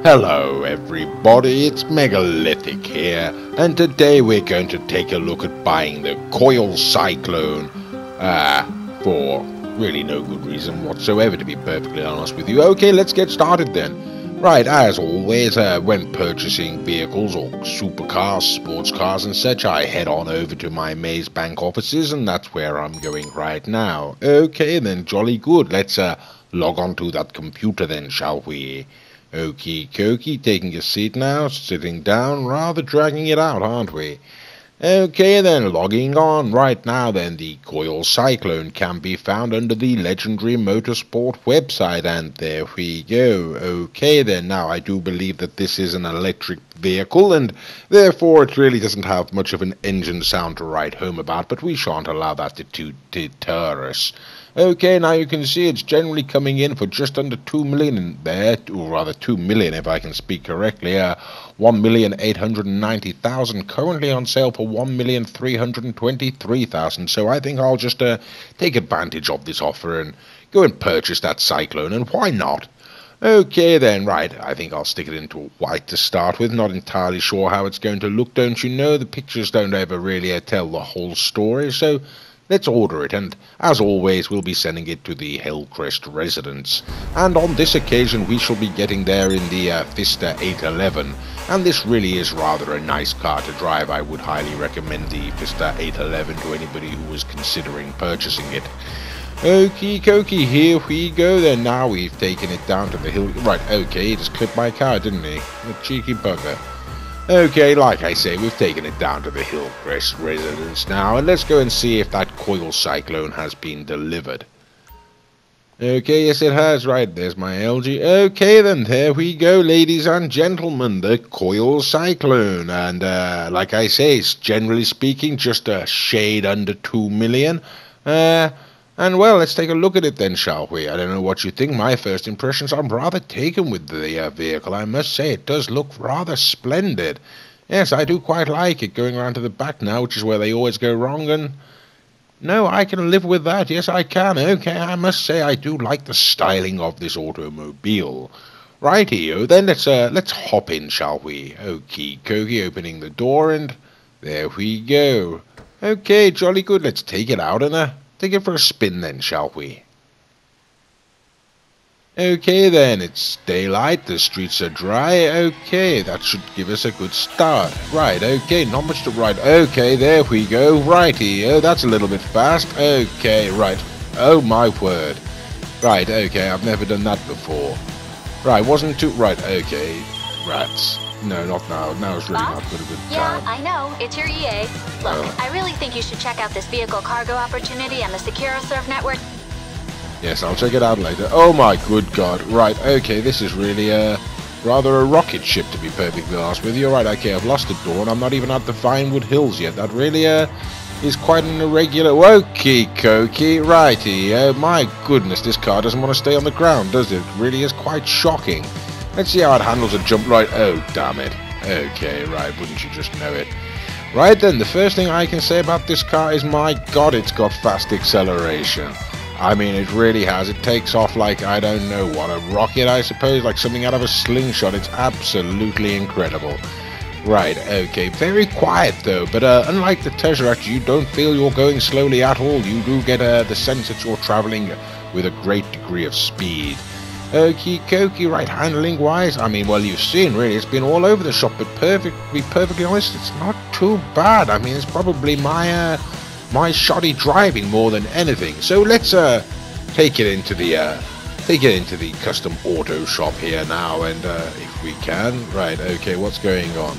Hello everybody, it's Megalithic here, and today we're going to take a look at buying the Coil Cyclone, for really no good reason whatsoever, to be perfectly honest with you. Okay, let's get started then. Right, as always, when purchasing vehicles or supercars, sports cars and such, I head on over to my Maze Bank offices, and that's where I'm going right now. Okay then, jolly good, let's log on to that computer then, shall we? Okie dokie, taking a seat now, sitting down, rather dragging it out, aren't we? Okay then, logging on. Right now then, the Coil Cyclone can be found under the Legendary Motorsport website, and there we go. Okay then, now I do believe that this is an electric vehicle, and therefore it really doesn't have much of an engine sound to write home about, but we shan't allow that to deter us. Okay, now you can see it's generally coming in for just under 2 million in there, or rather 2 million if I can speak correctly. 1,890,000 currently on sale for 1,323,000. So I think I'll just take advantage of this offer and go and purchase that Cyclone, and why not? Okay then, right, I think I'll stick it into white to start with. Not entirely sure how it's going to look, don't you know? The pictures don't ever really tell the whole story, so let's order it, and as always we'll be sending it to the Hillcrest residence. And on this occasion we shall be getting there in the Vista 811, and this really is rather a nice car to drive. I would highly recommend the Vista 811 to anybody who was considering purchasing it. Okie dokie, here we go then. Now we've taken it down to the hill. Right, okay, he just clipped my car, didn't he? The cheeky bugger. Okay, like I say, we've taken it down to the Hillcrest residence now, and let's go and see if that Coil Cyclone has been delivered. Okay, yes it has. Right, there's my LG. Okay then, there we go, ladies and gentlemen, the Coil Cyclone. And like I say, it's generally speaking just a shade under 2 million. And well, let's take a look at it then, shall we? I don't know what you think. My first impressions, I'm rather taken with the vehicle. I must say, it does look rather splendid. Yes, I do quite like it. Going around to the back now, which is where they always go wrong, and no, I can live with that. Yes, I can. Okay, I must say, I do like the styling of this automobile. Righty-o, then let's hop in, shall we? Okie dokie, opening the door, and there we go. Okay, jolly good. Let's take it out and take it for a spin then, shall we? Okay then, it's daylight, the streets are dry. Okay, that should give us a good start. Right, okay, not much to write. Okay, there we go. Righty, oh, that's a little bit fast. Okay, right. Oh my word. Right, okay, I've never done that before. Right, wasn't too... Right, okay. Rats. No, not now. Now is really not good a good time. Yeah, I know. It's your EA. Look, I really think you should check out this vehicle cargo opportunity and the SecuroServe network. Yes, I'll check it out later. Oh my good god. Right, okay, this is really rather a rocket ship, to be perfectly honest with you. Right, okay, I've lost the door and I'm not even at the Vinewood Hills yet. That really is quite an irregular... Okie dokie, righty. My goodness, this car doesn't want to stay on the ground, does it? It really is quite shocking. Let's see how it handles a jump. Right, oh damn it. Okay, right, wouldn't you just know it. Right then, the first thing I can say about this car is, my god, it's got fast acceleration. I mean, it really has. It takes off like, I don't know what, a rocket, I suppose, like something out of a slingshot. It's absolutely incredible. Right, okay, very quiet though, but unlike the Tesseract, you don't feel you're going slowly at all. You do get the sense that you're traveling with a great degree of speed. Okie dokie, right, handling wise, I mean, well, you've seen, really, it's been all over the shop, but to be perfectly honest, it's not too bad. I mean, it's probably my shoddy driving more than anything. So let's take it into the custom auto shop here now, and if we can. Right, okay, what's going on?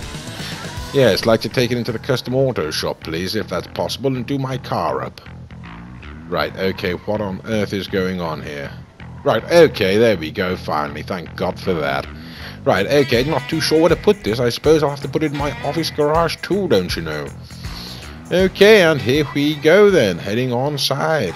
Yes, like to take it into the custom auto shop, please, if that's possible, and do my car up. Right, okay, what on earth is going on here? Right, okay, there we go, finally, thank God for that. Right, okay, not too sure where to put this. I suppose I'll have to put it in my office garage too, don't you know? Okay, and here we go then, heading on side.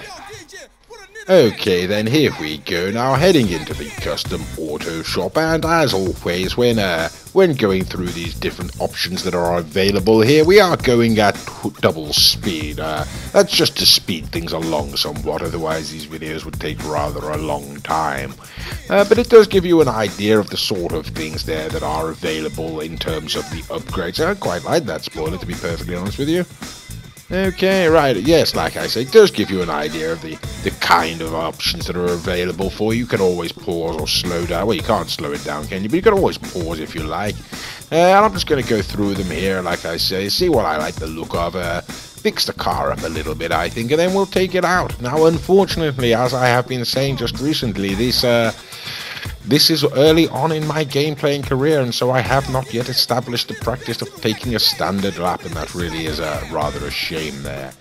Okay, then here we go now, heading into the custom auto shop, and as always, when going through these different options that are available here, we are going at double speed. That's just to speed things along somewhat, otherwise these videos would take rather a long time. But it does give you an idea of the sort of things there that are available in terms of the upgrades. I quite like that spoiler, to be perfectly honest with you. Okay, right, yes, like I say, it does give you an idea of the kind of options that are available for you. You can always pause or slow down. Well, you can't slow it down, can you? But you can always pause if you like. And I'm just going to go through them here, like I say, see what I like the look of, fix the car up a little bit, I think, and then we'll take it out. Now, unfortunately, as I have been saying just recently, this is early on in my game playing career, and so I have not yet established the practice of taking a standard lap, and that really is rather a shame there.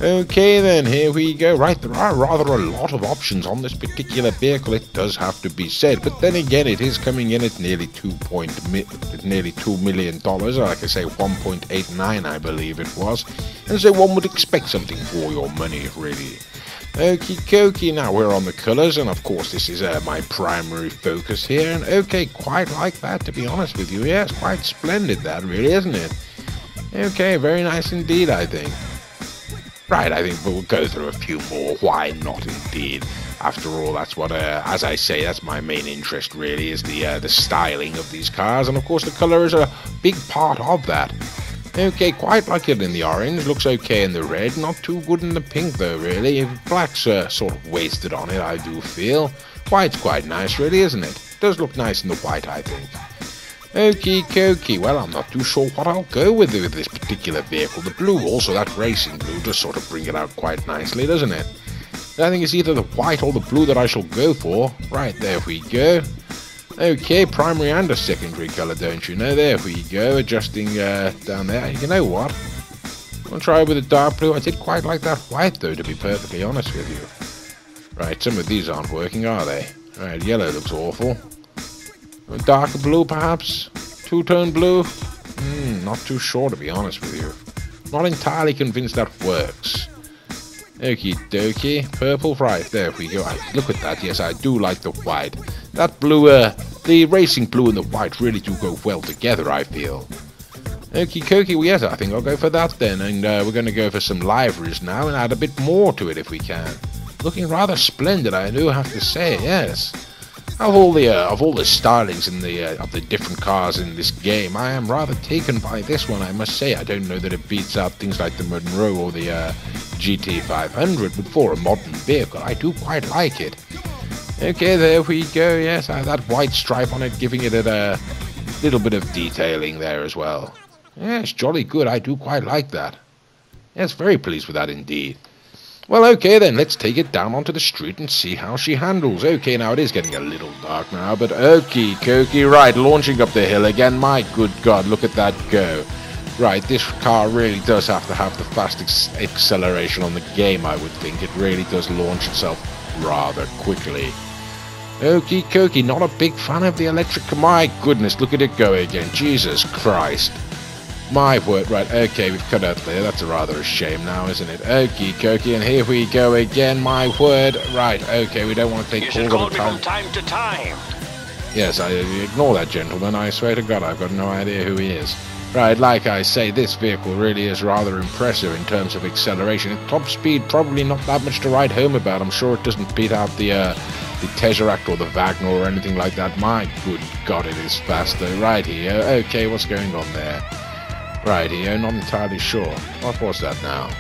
Okay then, here we go. Right, there are rather a lot of options on this particular vehicle, it does have to be said, but then again, it is coming in at nearly $2 million, like I say, 1.89 I believe it was, and so one would expect something for your money, really. Okie dokie, now we're on the colours, and of course this is my primary focus here, and okay, quite like that, to be honest with you. Yes, quite splendid that, really, isn't it? Okay, very nice indeed, I think. Right, I think we'll go through a few more. Why not, indeed? After all, that's what, as I say, that's my main interest, really, is the styling of these cars, and of course the colour is a big part of that. Okay, quite like it in the orange, looks okay in the red, not too good in the pink though, really. Black's sort of wasted on it, I do feel. White's quite nice, really, isn't it? Does look nice in the white, I think. Okie dokie, well, I'm not too sure what I'll go with this particular vehicle. The blue, also that racing blue, does sort of bring it out quite nicely, doesn't it? I think it's either the white or the blue that I shall go for. Right, there we go. Okay, primary and a secondary colour, don't you know? There we go, adjusting down there. You know what? I'll try with a dark blue. I did quite like that white, though, to be perfectly honest with you. Right, some of these aren't working, are they? Right, yellow looks awful. A darker blue, perhaps? Two-tone blue? Not too sure, to be honest with you. Not entirely convinced that works. Okie dokie, purple, right, there we go. Look at that, yes, I do like the white. That blue, the racing blue and the white really do go well together, I feel. Okie dokie, well, yes, I think I'll go for that then, and we're going to go for some liveries now and add a bit more to it if we can. Looking rather splendid, I do have to say, yes. Of all the stylings in of the different cars in this game, I am rather taken by this one, I must say. I don't know that it beats out things like the Monroe or the GT500, but for a modern vehicle, I do quite like it. Okay, there we go, yes, that white stripe on it, giving it a little bit of detailing there as well. Yes, jolly good, I do quite like that. Yes, very pleased with that indeed. Well, okay then, let's take it down onto the street and see how she handles. Okay, now it is getting a little dark now, but okie dokie, right, launching up the hill again. My good God, look at that go. Right, this car really does have to have the fastest acceleration on the game, I would think. It really does launch itself rather quickly. Okie dokie, not a big fan of the electric. My goodness, look at it go again. Jesus Christ. My word, right, okay, we've cut out there. That's a shame now, isn't it? Okie dokie, and here we go again. My word, right, okay, we don't want to take calls all the time. From time to time. Yes, I ignore that gentleman. I swear to God, I've got no idea who he is. Right, like I say, this vehicle really is rather impressive in terms of acceleration. At top speed, probably not that much to write home about. I'm sure it doesn't beat out the Tesseract or the Wagner or anything like that. My good God, it is fast though. Right here, okay, what's going on there? Right here, not entirely sure. What was that now?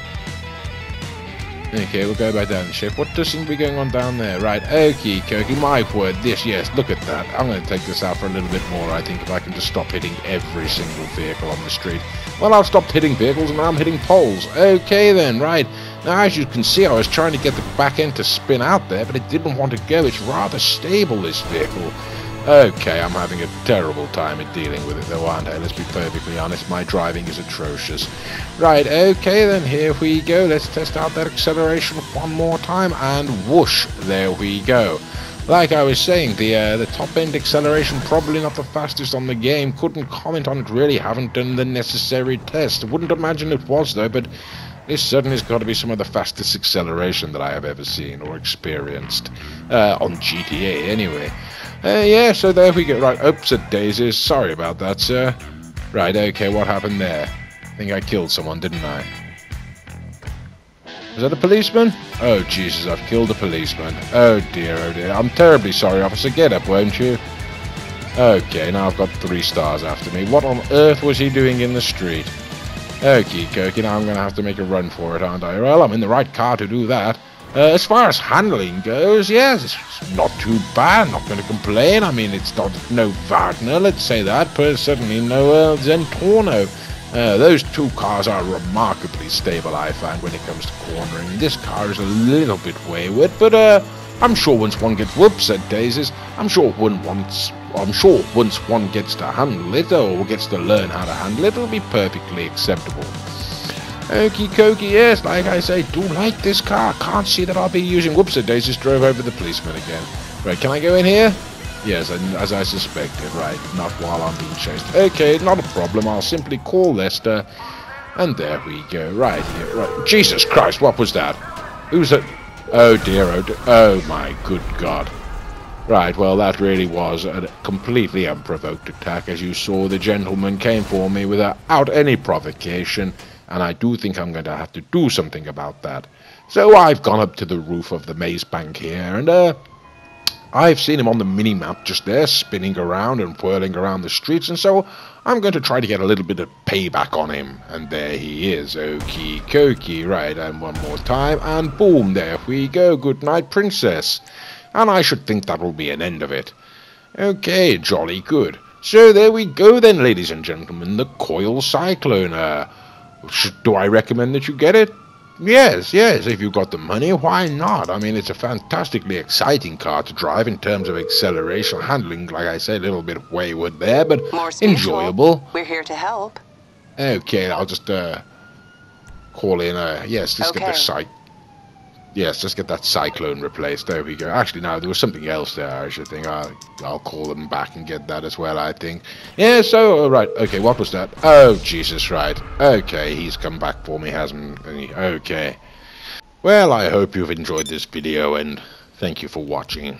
Okay, we'll go back down the ship. What does seem to be going on down there? Right, okie dokie, my word, this, yes, look at that. I'm going to take this out for a little bit more, I think, if I can just stop hitting every single vehicle on the street. Well, I've stopped hitting vehicles and now I'm hitting poles. Okay then, right. Now, as you can see, I was trying to get the back end to spin out there, but it didn't want to go. It's rather stable, this vehicle. Okay, I'm having a terrible time at dealing with it though, aren't I? Let's be perfectly honest, my driving is atrocious. Right, okay then, here we go. Let's test out that acceleration one more time, and whoosh, there we go. Like I was saying, the top-end acceleration probably not the fastest on the game. Couldn't comment on it really, haven't done the necessary test. Wouldn't imagine it was though, but This certainly has got to be some of the fastest acceleration that I have ever seen or experienced. On GTA, anyway. Yeah, so there we go. Right, oops, daisies. Sorry about that, sir. Right, okay, what happened there? I think I killed someone, didn't I? Was that a policeman? Oh, Jesus, I've killed a policeman. Oh, dear, oh, dear. I'm terribly sorry, officer. Get up, won't you? Okay, now I've got 3 stars after me. What on earth was he doing in the street? Okie dokie, now I'm going to have to make a run for it, aren't I? Well, I'm in the right car to do that. As far as handling goes, yes, it's not too bad. I'm not going to complain. I mean, it's not no Wagner, let's say that, but certainly no Zentorno. Those 2 cars are remarkably stable, I find, when it comes to cornering. This car is a little bit wayward, but I'm sure once one gets daisies, I'm sure once one gets to handle it, or gets to learn how to handle it, it'll be perfectly acceptable. Okie dokie, yes, like I say, do like this car. Can't see that I'll be using... daisies, drove over the policeman again. Right, can I go in here? Yes, and as I suspected, right, not while I'm being chased. Okay, not a problem, I'll simply call Lester, and there we go, right here, right. Jesus Christ, what was that? Who's that? Oh dear, oh my good God. Right, well, that really was a completely unprovoked attack. As you saw, the gentleman came for me without any provocation, and I do think I'm going to have to do something about that. So I've gone up to the roof of the maze bank here, and I've seen him on the mini-map just there, spinning around and whirling around the streets, and so I'm going to try to get a little bit of payback on him. And there he is, okie dokie, right, and one more time, and boom, there we go, good night, princess. And I should think that will be an end of it. Okay, jolly good. So there we go then, ladies and gentlemen, the Coil Cyclone. Do I recommend that you get it? Yes, if you've got the money, why not? I mean, it's a fantastically exciting car to drive in terms of acceleration, handling, like I said, a little bit wayward there, but enjoyable. We're here to help. Okay, I'll just call in, yes, just get the Yes, just get that Cyclone replaced. There we go. Actually, no, there was something else there, I should think. I'll call them back and get that as well, I think. Yeah, so, right. Okay, what was that? Oh, Jesus, right. Okay, he's come back for me, hasn't he? Okay. Well, I hope you've enjoyed this video, and thank you for watching.